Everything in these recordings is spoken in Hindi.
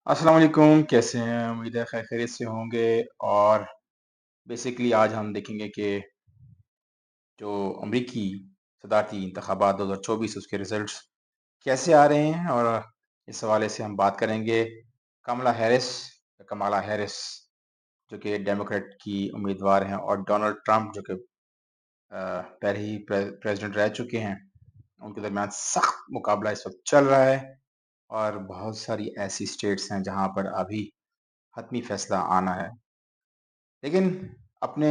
अस्सलाम वालेकुम, कैसे हैं? उम्मीद है खैरियत से होंगे। और बेसिकली आज हम देखेंगे कि जो अमरीकी सदारती इंतखाबात 2024 उसके रिजल्ट्स कैसे आ रहे हैं, और इस हवाले से हम बात करेंगे कमला हैरिस कमाला हैरिस जो कि डेमोक्रेट की उम्मीदवार हैं, और डोनाल्ड ट्रंप जो कि पहले ही प्रेसिडेंट रह चुके हैं। उनके दरमियान सख्त मुकाबला इस वक्त चल रहा है, और बहुत सारी ऐसी स्टेट्स हैं जहां पर अभी हतमी फैसला आना है। लेकिन अपने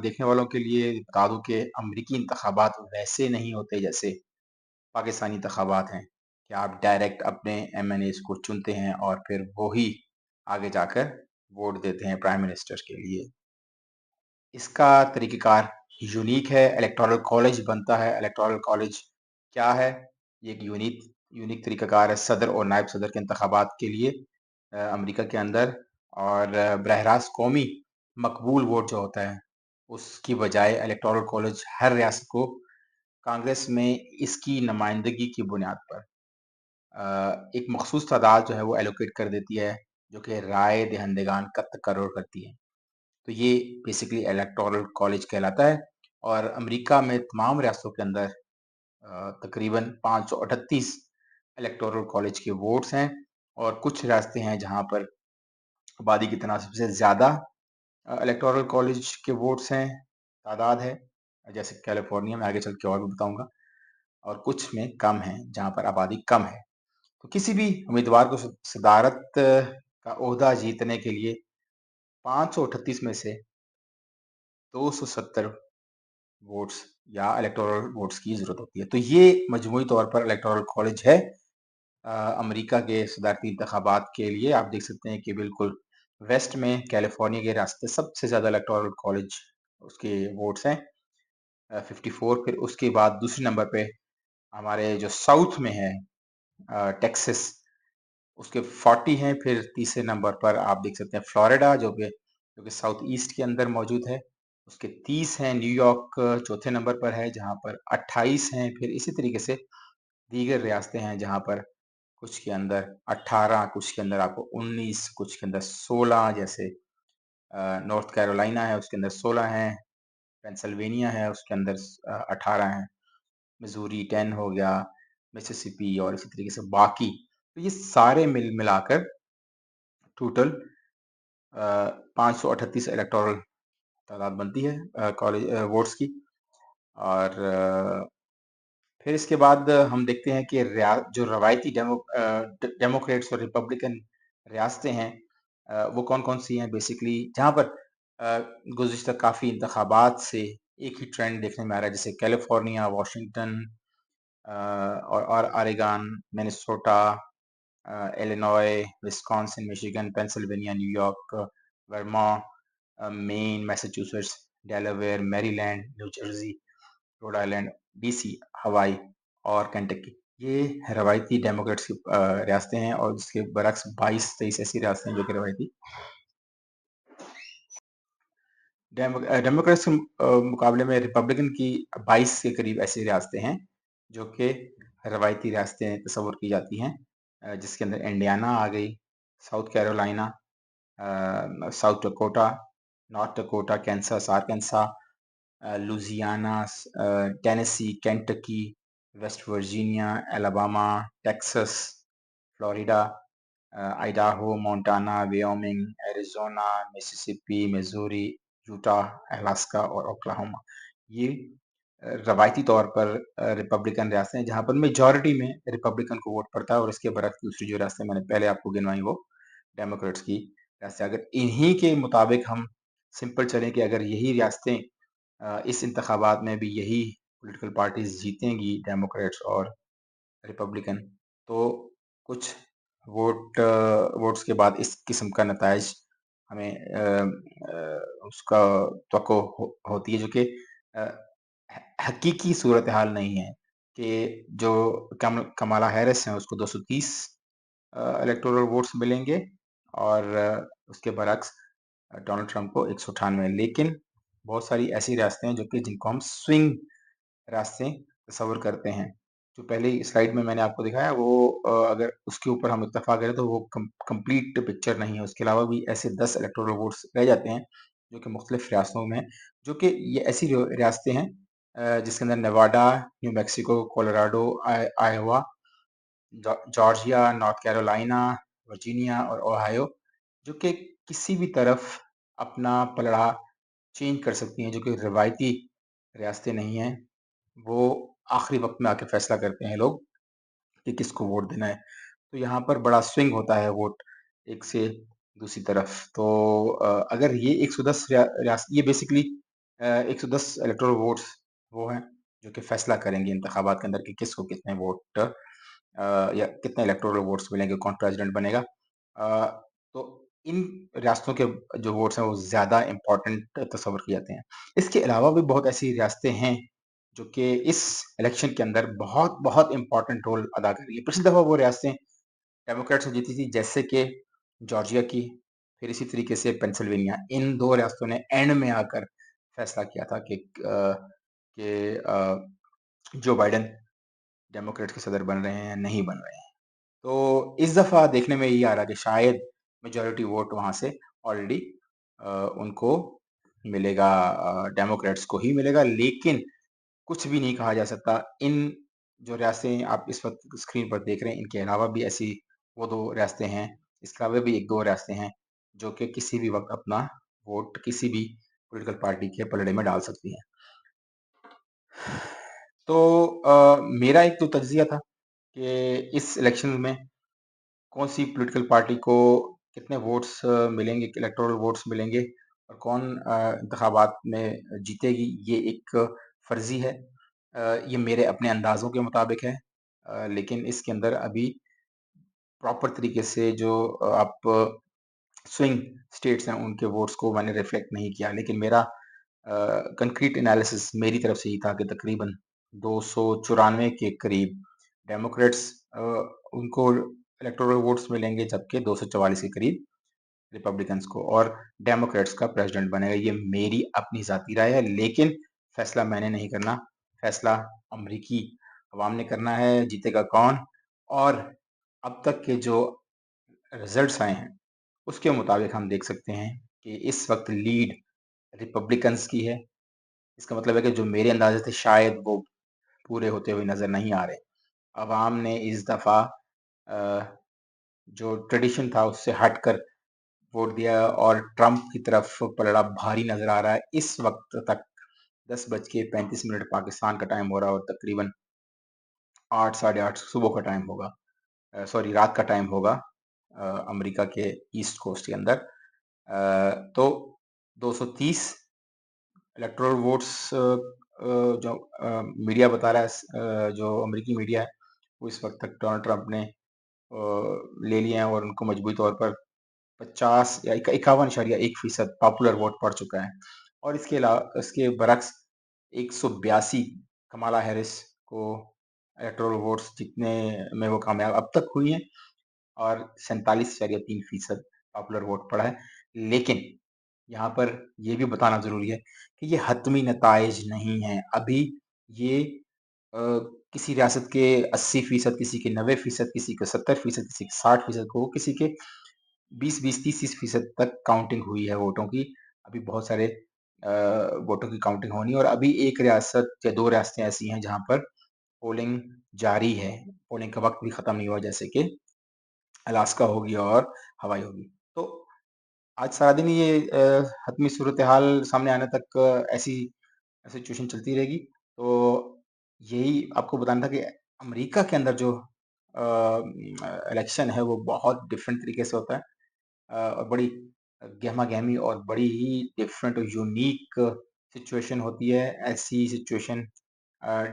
देखने वालों के लिए बता दूँ कि अमरीकी इंतखाबात वैसे नहीं होते जैसे पाकिस्तानी इंतखाबात हैं, कि आप डायरेक्ट अपने एमएनएज़ को चुनते हैं और फिर वो ही आगे जाकर वोट देते हैं प्राइम मिनिस्टर के लिए। इसका तरीक़ेकार यूनिक है, इलेक्टोरल कॉलेज बनता है। इलेक्टोरल कॉलेज क्या है? ये एक यूनिक यूनिक तरीक़ाकार है सदर और नायब सदर के इंतखाबात के लिए अमेरिका के अंदर। और बरह रास्त कौमी मकबूल वोट जो होता है, उसकी बजाय इलेक्टोरल कॉलेज हर रियासत को कांग्रेस में इसकी नुमाइंदगी की बुनियाद पर एक मखसूस तादाद जो है वो एलोकेट कर देती है, जो कि राय दहिंदगान का तकर्रुर करती है। तो ये बेसिकली इलेक्टोरल कॉलेज कहलाता है। और अमेरिका में तमाम रियासतों के अंदर तकरीबन 538 इलेक्टोरल कॉलेज के वोट्स हैं, और कुछ रियासतें हैं जहाँ पर आबादी की तनासब से ज़्यादा इलेक्टोरल कॉलेज के वोट्स हैं, तादाद है, जैसे कैलिफोर्निया में, आगे चल के और भी बताऊँगा। और कुछ में कम है, जहाँ पर आबादी कम है। तो किसी भी उम्मीदवार को सदारत का ओहदा जीतने के लिए 538 में से 270 वोट्स या इलेक्टोरल वोट्स की ज़रूरत होती है। तो ये मजमूई तौर पर इलेक्टोरल कॉलेज है अमेरिका के सदारती इंतखाबात के लिए। आप देख सकते हैं कि बिल्कुल वेस्ट में कैलिफोर्निया के रास्ते सबसे ज़्यादा इलेक्टोरल कॉलेज उसके वोट्स हैं, 54। फिर उसके बाद दूसरे नंबर पे हमारे जो साउथ में है टेक्सास, उसके 40 हैं। फिर तीसरे नंबर पर आप देख सकते हैं फ्लोरिडा जो कि साउथ ईस्ट के अंदर मौजूद है, उसके 30 हैं। न्यूयॉर्क चौथे नंबर पर है जहाँ पर 28 हैं। फिर इसी तरीके से दीगर रियासतें हैं जहाँ पर कुछ के अंदर 18, कुछ के अंदर आपको 19, कुछ के अंदर 16, जैसे नॉर्थ कैरोलिना है उसके अंदर 16 हैं, पेंसिल्वेनिया है उसके अंदर 18 हैं, मिज़ूरी 10 हो गया, मिसिसिपी और इसी तरीके से बाकी। तो ये सारे मिलाकर टोटल 538 इलेक्टोरल तादाद बनती है कॉलेज वोट्स की। और फिर इसके बाद हम देखते हैं कि जो रवायती डेमोक्रेट्स और रिपब्लिकन रियासतें हैं, वो कौन-कौन सी हैं बेसिकली, जहाँ पर गुज़िश्ता काफ़ी इंतखाबात से एक ही ट्रेंड देखने में आ रहा है, जैसे कैलिफोर्निया, वाशिंगटन, और Oregon, Minnesota, Illinois, Wisconsin, Michigan, Pennsylvania, New York, Vermont, Maine, Massachusetts, Delaware, Maryland, New Jersey, Rhode Island, DC, Hawaii और केंटकी। ये रवायती डेमोक्रेट्स की रियासतें हैं, और जिसके बरक्स 22-23 ऐसी रियासतें हैं जो कि रवायती डेमोक्रेट्स के मुकाबले में रिपब्लिकन की 22 के करीब ऐसी रियासतें हैं जो कि रवायती रियासतें तस्वुर की जाती हैं, जिसके अंदर इंडियाना आ गई, South Carolina, South Dakota, North Dakota, Kansas, Arkansas, Louisiana, Tennessee, Kentucky, West Virginia, Alabama, Texas, Florida, Idaho, Montana, Wyoming, Arizona, Mississippi, Missouri, Utah, Alaska और ओक्लाहोमा। ये रवायती तौर पर रिपब्लिकन रियासतें हैं, जहाँ पर मेजॉरिटी में रिपब्लिकन को वोट पड़ता है, और इसके बरक्स दूसरी जो रियासतें मैंने पहले आपको गिनवाई वो डेमोक्रेट्स की रियासतें। अगर इन्हीं के मुताबिक हम सिंपल चलें कि अगर यही रियासतें इस इंतखाबात में भी यही पॉलिटिकल पार्टीज़ जीतेंगी, डेमोक्रेट्स और रिपब्लिकन, तो कुछ वोट्स के बाद इस किस्म का नताइज हमें उसका तवक्को होती है, जो कि अ, हकीकी सूरत हाल नहीं है, कि जो कमाला हैरिस हैं उसको 230 इलेक्टोरल वोट्स मिलेंगे, और उसके बरक्स डोनाल्ड ट्रंप को 198। लेकिन बहुत सारी ऐसी रियासतें हैं जो कि जिनको हम स्विंग रास्ते तस्वुर करते हैं, जो पहली स्लाइड में मैंने आपको दिखाया वो अगर उसके ऊपर हम इत्तेफाक करें तो वो कंप्लीट पिक्चर नहीं है। उसके अलावा भी ऐसे 10 इलेक्टोरल वोट्स रह जाते हैं जो कि मुख्तलिफ रियासतों में हैं, जो कि ये ऐसी रियासतें हैं जिसके अंदर Nevada, new Mexico, Colorado, Iowa, Georgia, north Carolina, Virginia और ओहायो, जो कि किसी भी तरफ अपना पलड़ा चेंज कर सकती हैं, जो कि रिवायती रियासतें नहीं हैं। वो आखिरी वक्त में आके फैसला करते हैं लोग कि किसको वोट देना है। तो यहाँ पर बड़ा स्विंग होता है वोट एक से दूसरी तरफ। तो अगर ये 110 ये बेसिकली 110 इलेक्टोरल वोट्स वो हैं जो कि फैसला करेंगे इंतखाबात के अंदर कि किसको कितने वोट या कितने इलेक्टोरल वोट्स मिलेंगे, कौन प्रेसिडेंट बनेगा। तो इन रियासतों के जो वोट्स हैं वो ज़्यादा इम्पोर्टेंट तस्वर किए जाते हैं। इसके अलावा भी बहुत ऐसी रियासतें हैं जो कि इस इलेक्शन के अंदर बहुत बहुत इम्पोर्टेंट रोल अदा कर रही है। पिछली दफ़ा वो रियासतें डेमोक्रेट्स ने जीती थी, जैसे कि जॉर्जिया की, फिर इसी तरीके से पेंसिल्वेनिया। इन 2 रियासतों ने एंड में आकर फैसला किया था कि जो बाइडेन डेमोक्रेट के सदर बन रहे हैं, नहीं बन रहे हैं। तो इस दफ़ा देखने में ये आ रहा है कि शायद मेजॉरिटी वोट वहाँ से ऑलरेडी उनको मिलेगा, डेमोक्रेट्स को ही मिलेगा, लेकिन कुछ भी नहीं कहा जा सकता। इन जो रियासतें आप इस वक़्त स्क्रीन पर देख रहे हैं, इनके अलावा भी ऐसी वो 2 रियासतें हैं, इसके अलावा भी 1-2 रियासतें हैं, जो कि किसी भी वक़्त अपना वोट किसी भी पॉलिटिकल पार्टी के पलड़े में डाल सकती हैं। तो मेरा एक तो तज्ज़िया था कि इस इलेक्शन में कौन-सी पॉलिटिकल पार्टी को कितने वोट्स मिलेंगे, इलेक्टोरल वोट्स मिलेंगे और कौन इंतखाबात में जीतेगी, ये एक फ़र्ज़ी है। ये मेरे अपने अंदाज़ों के मुताबिक है, लेकिन इसके अंदर अभी प्रॉपर तरीके से जो आप स्विंग स्टेट्स हैं, उनके वोट्स को मैंने रिफ्लेक्ट नहीं किया। लेकिन मेरा कंक्रीट एनालिसिस मेरी तरफ से ही था कि तकरीबन 294 के करीब डेमोक्रेट्स उनको इलेक्टोरल वोट्स मिलेंगे, जबकि 244 के करीब रिपब्लिकन्स को, और डेमोक्रेट्स का प्रेसिडेंट बनेगा। ये मेरी अपनी ज़ाती राय है, लेकिन फैसला मैंने नहीं करना, फैसला अमरीकी अवाम ने करना है, जीतेगा कौन। और अब तक के जो रिजल्ट्स आए हैं, उसके मुताबिक हम देख सकते हैं कि इस वक्त लीड रिपब्लिकन्स की है। इसका मतलब है कि जो मेरे अंदाजे थे शायद वो पूरे होते हुए नज़र नहीं आ रहे। अवाम ने इस दफ़ा जो ट्रेडिशन था उससे हटकर वोट दिया और ट्रंप की तरफ पलड़ा भारी नज़र आ रहा है। इस वक्त तक 10:35 पाकिस्तान का टाइम हो रहा है और तकरीबन 8 साढ़े 8 सुबह का टाइम होगा, सॉरी रात का टाइम होगा अमेरिका के ईस्ट कोस्ट के अंदर। तो 230 इलेक्टोरल वोट्स जो मीडिया बता रहा है, जो अमेरिकी मीडिया है, वो इस वक्त तक डोनाल्ड ट्रंप ने ले लिए हैं और उनको मजबूती तौर पर 50 या 51.1% पॉपुलर वोट पड़ चुका है। और इसके अलावा इसके बरक्स 182 कमाला हैरिस को इलेक्टोरल वोट्स जीतने में वो कामयाब अब तक हुई हैं और 47.3% पॉपुलर वोट पड़ा है। लेकिन यहाँ पर ये भी बताना ज़रूरी है कि ये हतमी नताइज नहीं हैं। अभी ये अ, किसी रियासत के 80%, किसी के 90%, किसी के 70%, किसी के 60% हो, किसी के 20-20, 30-30% तक काउंटिंग हुई है वोटों की। अभी बहुत सारे वोटों की काउंटिंग होनी है और अभी एक रियासत या 2 रियासतें ऐसी हैं जहाँ पर पोलिंग जारी है। पोलिंग का वक़्त भी ख़त्म नहीं हुआ, जैसे कि अलास्का होगी और हवाई होगी। तो आज सारा दिन ये हतमी सूरत-ए-हाल सामने आने तक ऐसी सिचुएशन चलती रहेगी। तो यही आपको बताना था कि अमेरिका के अंदर जो इलेक्शन है वो बहुत डिफरेंट तरीके से होता है, और बड़ी गहमा-गहमी और बड़ी ही डिफरेंट और यूनिक सिचुएशन होती है। ऐसी सिचुएशन अ,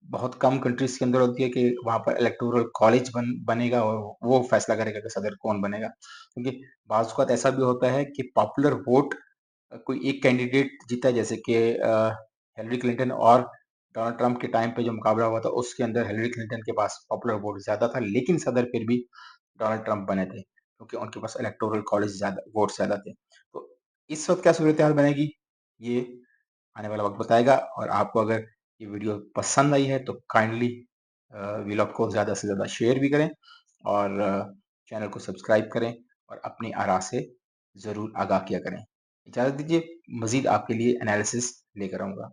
बहुत कम कंट्रीज़ के अंदर होती है कि वहाँ पर इलेक्टोरल कॉलेज बनेगा और वो फैसला करेगा कि सदर कौन बनेगा। क्योंकि बाज़ औक़ात ऐसा भी होता है कि पॉपुलर वोट कोई एक कैंडिडेट जीता है, जैसे कि हिलरी क्लिंटन और डोनाल्ड ट्रंप के टाइम पे जो मुकाबला हुआ था, उसके अंदर हिलरी क्लिंटन के पास पॉपुलर वोट ज़्यादा था, लेकिन सदर फिर भी डोनाल्ड ट्रंप बने थे, क्योंकि उनके पास इलेक्टोरल कॉलेज ज़्यादा वोट ज़्यादा थे। तो इस वक़्त क्या सूरत-ए-हाल बनेगी, ये आने वाला वक़्त बताएगा। और आपको अगर ये वीडियो पसंद आई है तो काइंडली व्लॉग को ज़्यादा से ज़्यादा शेयर भी करें और चैनल को सब्सक्राइब करें और अपनी आरा से ज़रूर आगाह किया करें। इजाज़त दीजिए, मज़ीद आपके लिए एनालिसिस लेकर आऊँगा।